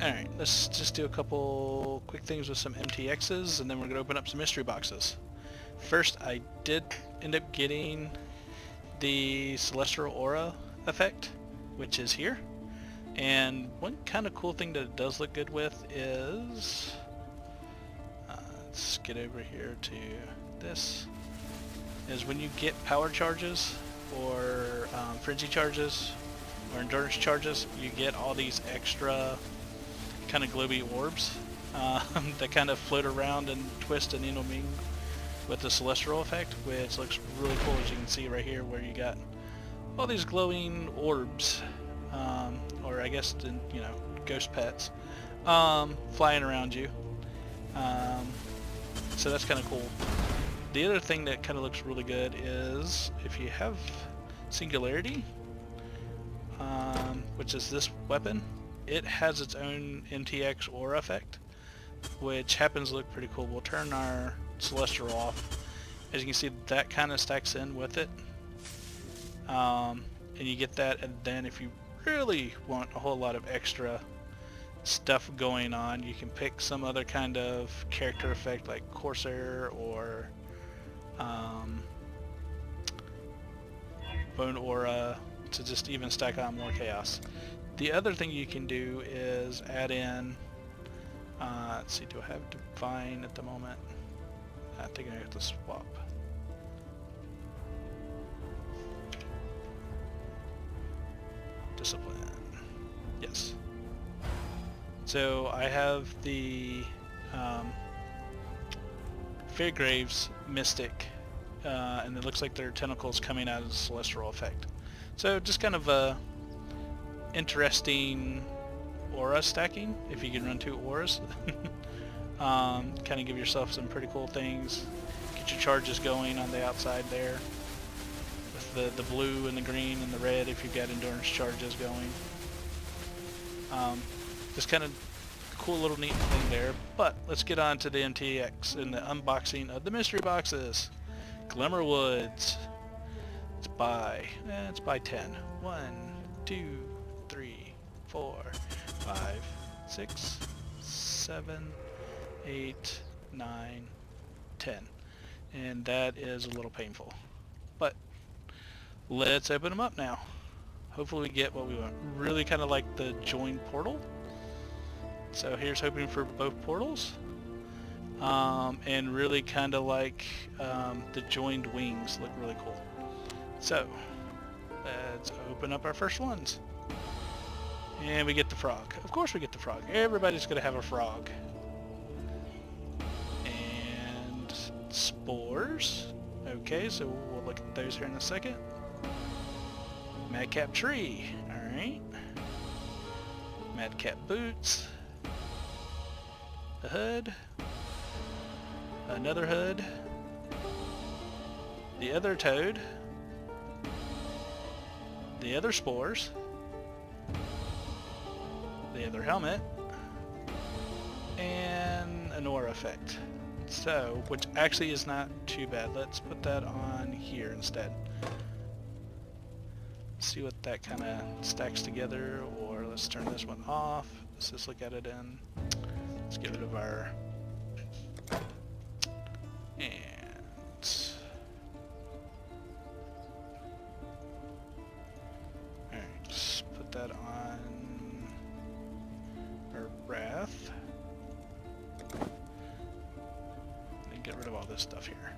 Alright, let's just do a couple quick things with some MTXs, and then we're going to open up some mystery boxes. First, I did end up getting the Celestial Aura effect, which is here. And one kind of cool thing that it does look good with is... let's get over here to this. Is when you get power charges, or frenzy charges, or endurance charges, you get all these extra kind of glowy orbs that kind of float around and twist and intermingle with the celestial effect, which looks really cool, as you can see right here, where you got all these glowing orbs, or I guess you know, ghost pets, flying around you. So that's kind of cool. The other thing that kind of looks really good is if you have Singularity, which is this weapon, it has its own MTX aura effect, which happens to look pretty cool. We'll turn our Celestial off. As you can see, that kind of stacks in with it. And you get that, and then if you really want a whole lot of extra stuff going on, you can pick some other kind of character effect like Corsair or Bone Aura to just even stack on more chaos. The other thing you can do is add in, let's see, do I have Divine at the moment? I think I have to swap. Discipline. Yes. So I have the Fairgraves Mystic, and it looks like there are tentacles coming out of the Celestial effect. So just kind of a interesting aura stacking, if you can run 2 auras. Kind of give yourself some pretty cool things. Get your charges going on the outside there, with the blue and the green and the red if you've got endurance charges going. Just kind of cool little neat thing there. But let's get on to the MTX and the unboxing of the mystery boxes. GlimmerWoods. It's by 10. 1, 2, 3, 4, 5, 6, 7, 8, 9, 10. And that is a little painful. But let's open them up now. Hopefully we get what we want. Really kind of like the joined portal. So here's hoping for both portals. And really kind of like the joined wings look really cool. So let's open up our first ones. And we get the frog. Of course we get the frog. Everybody's going to have a frog. And spores. Okay, so we'll look at those here in a second. Madcap tree. Alright. Madcap boots. A hood. Another hood. The other toad. The other spores. The other helmet. And an aura effect. So, which actually is not too bad. Let's put that on here instead. See what that kind of stacks together, or let's turn this one off. Let's just look at it in. Let's get rid of our... And... Alright, let's put that on our Wrath. And get rid of all this stuff here.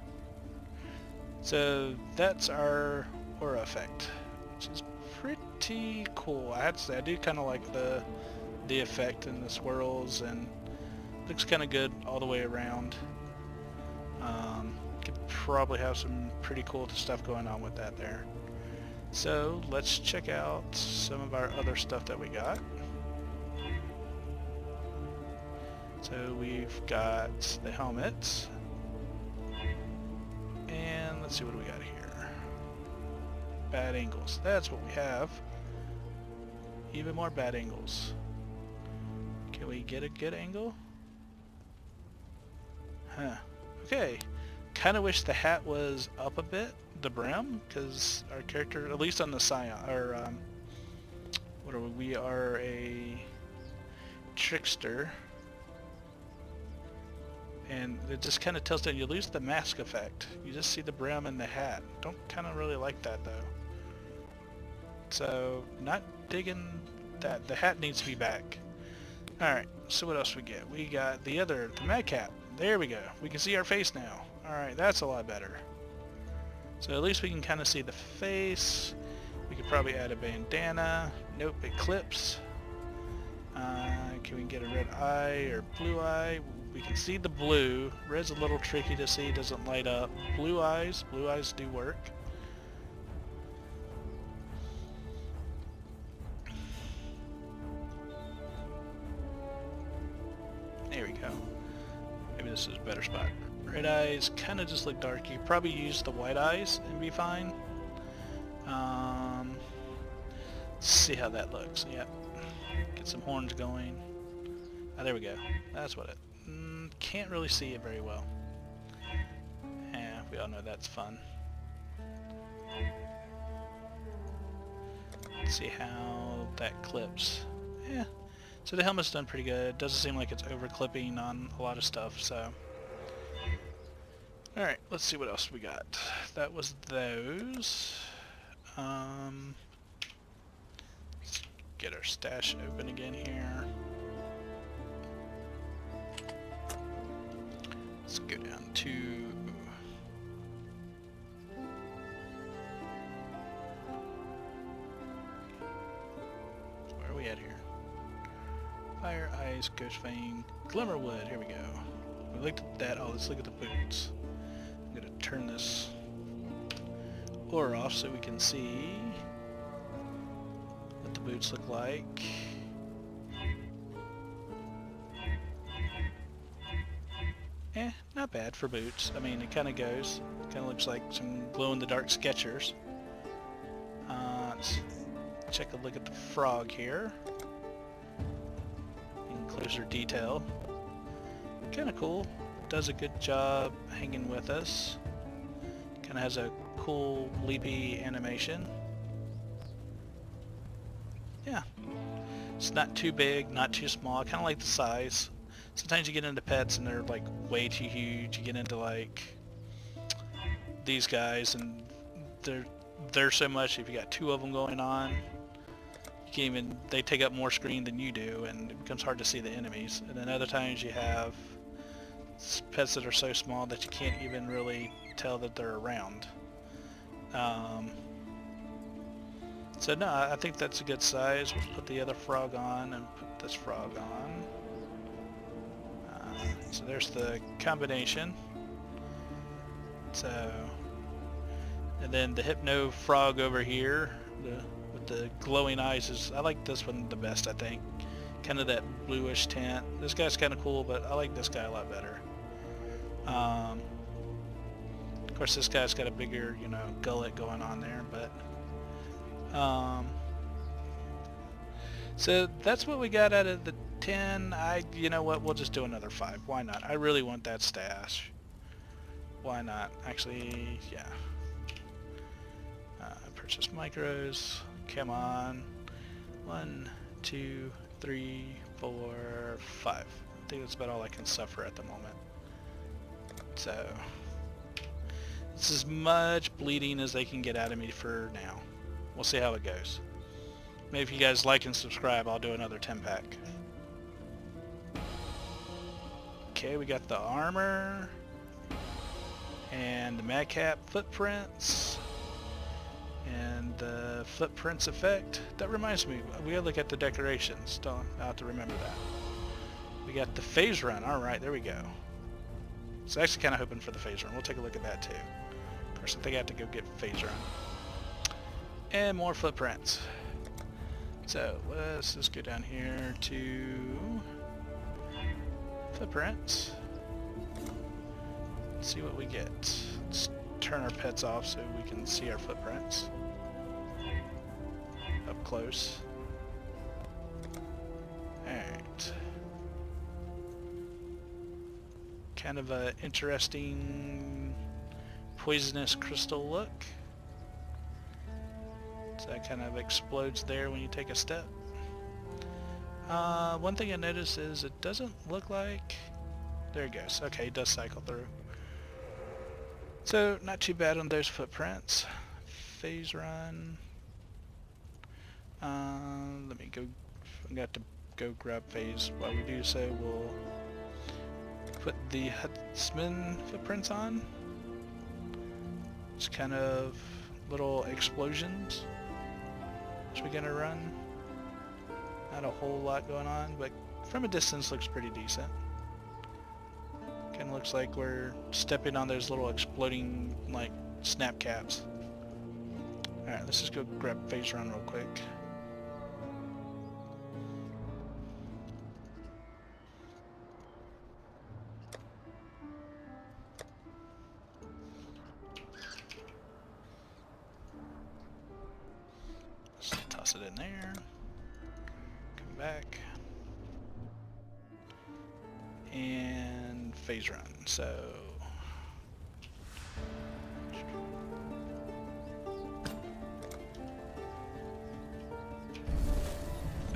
So that's our aura effect, which is pretty cool. I have to say, I do kind of like the effect and the swirls, and looks kind of good all the way around. Could probably have some pretty cool stuff going on with that there. So let's check out some of our other stuff that we got. So we've got the helmets, and let's see what we got here. Bad angles. That's what we have. Even more bad angles. Can we get a good angle? Huh. Okay. Kind of wish the hat was up a bit, the brim, because our character, at least on the Scion, or what are we? We are a Trickster. And it just kind of tells that you lose the mask effect. You just see the brim and the hat. Don't kind of really like that though. So, not digging that. The hat needs to be back. Alright, so what else we get? We got the madcap. There we go. We can see our face now. Alright, that's a lot better. So at least we can kind of see the face. We could probably add a bandana. Nope, it clips. Can we get a red eye or blue eye? We can see the blue. Red's a little tricky to see, doesn't light up. Blue eyes do work. There we go. Maybe this is a better spot. Red eyes kind of just look dark. You could probably use the white eyes and be fine. Let's see how that looks. Yep. Get some horns going. Ah, there we go. That's what it... can't really see it very well. Yeah, we all know that's fun. Let's see how that clips. Yeah. So the helmet's done pretty good. It doesn't seem like it's over clipping on a lot of stuff, so... Alright, let's see what else we got. That was those. Let's get our stash open again here. Let's go down to... Where are we at here? Fire, Ice, Ghost Fang, GlimmerWood. Here we go. We looked at that. Oh, let's look at the boots. I'm going to turn this ore off so we can see what the boots look like. Not bad for boots. I mean, it kind of goes. Kind of looks like some glow-in-the-dark Skechers. Let's check a look at the frog here. In closer detail. Kind of cool. Does a good job hanging with us. Kind of has a cool leapy animation. Yeah. It's not too big, not too small. I kind of like the size. Sometimes you get into pets and they're like way too huge. You get into like these guys and they're so much. If you got two of them going on, you can't even, they take up more screen than you do, and it becomes hard to see the enemies. And then other times you have pets that are so small that you can't even really tell that they're around. So no, I think that's a good size. We'll put the other frog on and put this frog on. So there's the combination. So, and then the Hypno Frog over here, with the glowing eyes, is, I like this one the best, I think. Kind of that bluish tint. This guy's kind of cool, but I like this guy a lot better. Of course, this guy's got a bigger, you know, gullet going on there, but so that's what we got out of the 10. You know what, we'll just do another 5. Why not? I really want that stash. Why not? Actually, yeah. Purchase micros. Come on. 1, 2, 3, 4, 5. I think that's about all I can suffer at the moment. So it's as much bleeding as they can get out of me for now. We'll see how it goes. Maybe if you guys like and subscribe, I'll do another 10-pack. Okay, we got the armor and the madcap footprints and the footprints effect. That reminds me, we gotta look at the decorations. I'll have to remember that. We got the phase run. All right, there we go. So actually kind of hoping for the phase run. We'll take a look at that too. Of course, I think I have to go get phase run. And more footprints. So let's just go down here to footprints. Let's see what we get. Let's turn our pets off so we can see our footprints up close. Alright. Kind of a interesting poisonous crystal look. So that kind of explodes there when you take a step. One thing I noticed is it doesn't look like... There it goes. Okay, it does cycle through. So, not too bad on those footprints. Phase run. Let me go... I'm going to have to go grab phase. While we do so, we'll put the Huntsman footprints on. It's kind of little explosions as we're going to run. Not a whole lot going on, but from a distance looks pretty decent. Kind of looks like we're stepping on those little exploding, like, snap caps. Alright, let's just go grab phase run real quick. Let's toss it in there. Come back. And phase run, so...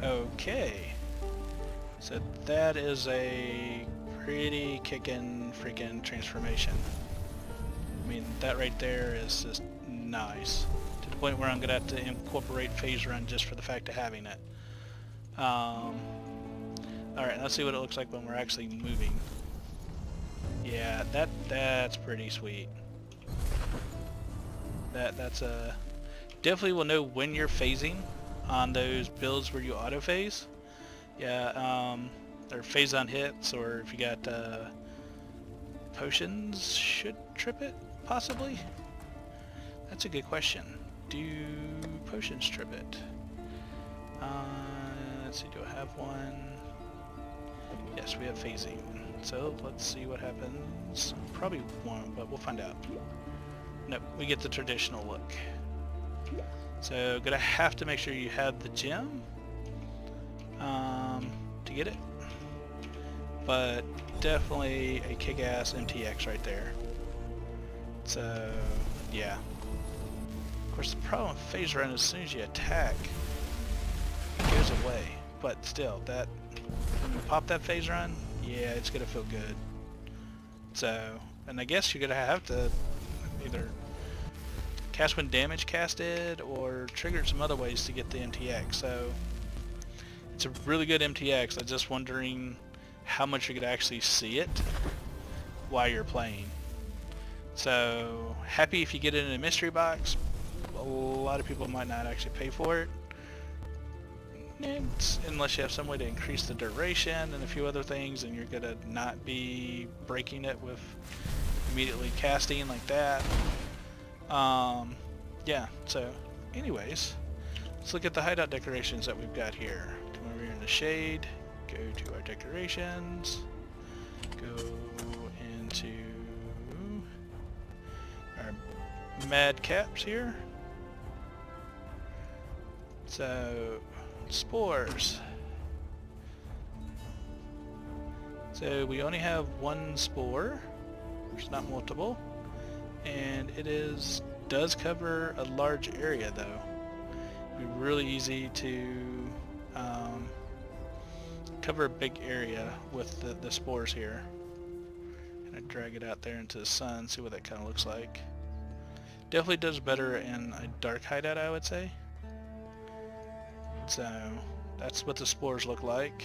Okay. So that is a pretty kickin' freaking transformation. I mean, that right there is just nice. To the point where I'm gonna have to incorporate phase run just for the fact of having it. Alright, let's see what it looks like when we're actually moving. Yeah, that's pretty sweet. That's a... Definitely will know when you're phasing on those builds where you auto phase. Yeah, or phase on hits, or if you got potions should trip it, possibly? That's a good question. Do potions trip it? Let's see, do I have one? Yes, we have phasing. So let's see what happens. Probably won't, but we'll find out. Nope, we get the traditional look. So gonna have to make sure you have the gem to get it. But definitely a kick-ass MTX right there. So yeah. Of course, the problem with phase run is as soon as you attack, it goes away. But still, that when you pop that phase run, yeah, it's gonna feel good. So, and I guess you're gonna have to either cast when damage casted or trigger it some other ways to get the MTX. So it's a really good MTX. I'm just wondering how much you're gonna actually see it while you're playing. So happy if you get it in a mystery box. A lot of people might not actually pay for it. Unless you have some way to increase the duration and a few other things, and you're gonna not be breaking it with immediately casting like that. Yeah, so anyways, let's look at the hideout decorations that we've got here. Come over here in the shade, go to our decorations, go into our mad caps here. So spores. So we only have one spore, there's not multiple, and it does cover a large area though. It'd be really easy to cover a big area with the spores here. And I drag it out there into the sun, see what that kind of looks like. Definitely does better in a dark hideout, I would say. So that's what the spores look like.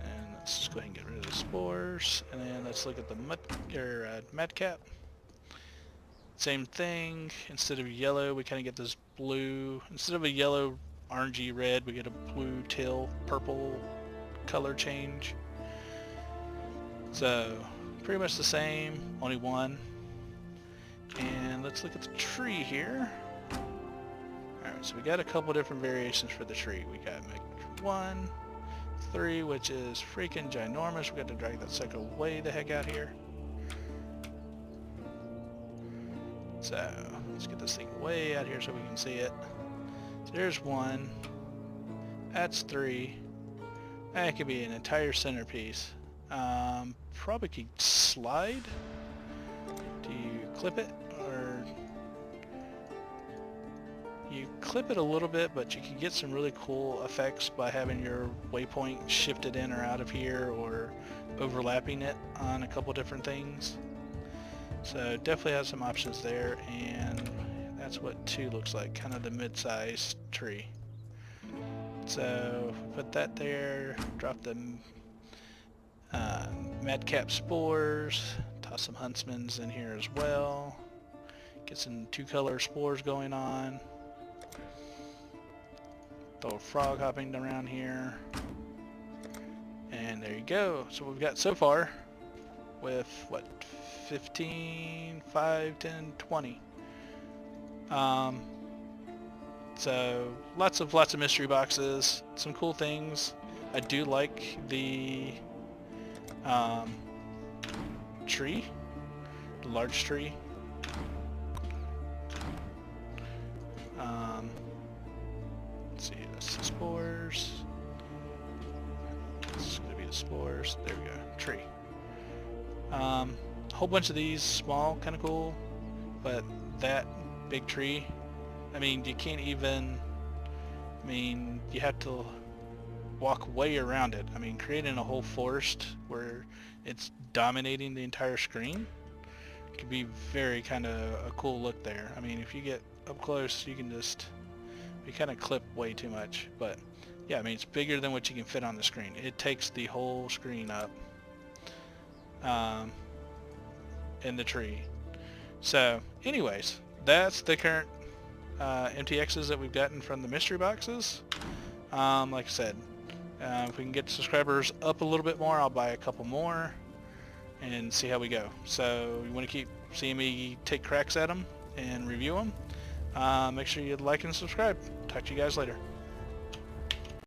And let's just go ahead and get rid of the spores. And then let's look at the madcap. Same thing. Instead of yellow, we kind of get this blue. Instead of a yellow, orangey red, we get a blue teal purple color change. So pretty much the same, only one. And let's look at the tree here. Alright, so we got a couple different variations for the tree. We got 1, 3, which is freaking ginormous. We got to drag that sucker way the heck out here. So let's get this thing way out here so we can see it. So there's 1. That's 3. That could be an entire centerpiece. Probably could slide. Do you clip it? Or you clip it a little bit, but you can get some really cool effects by having your waypoint shifted in or out of here, or overlapping it on a couple different things. So definitely have some options there, and that's what 2 looks like, kind of the mid-sized tree. So put that there, drop the madcap spores, toss some huntsmans in here as well, get some 2-color spores going on, throw a frog hopping around here, and there you go. So we've got so far with what, 15, 5, 10, 20. So lots of mystery boxes, some cool things. I do like the tree, the large tree. Let's see, that's the spores. It's gonna be the spores. There we go, tree. A whole bunch of these small, kind of cool, but that big tree, I mean, you can't even, I mean, you have to walk way around it. I mean, creating a whole forest where it's dominating the entire screen could be very kind of a cool look there. I mean, if you get up close, you can just, you kind of clip way too much, but yeah, I mean, it's bigger than what you can fit on the screen. It takes the whole screen up in the tree. So anyways, that's the current MTXs that we've gotten from the mystery boxes. Like I said, if we can get subscribers up a little bit more, I'll buy a couple more and see how we go. So you want to keep seeing me take cracks at them and review them, make sure you like and subscribe. Talk to you guys later.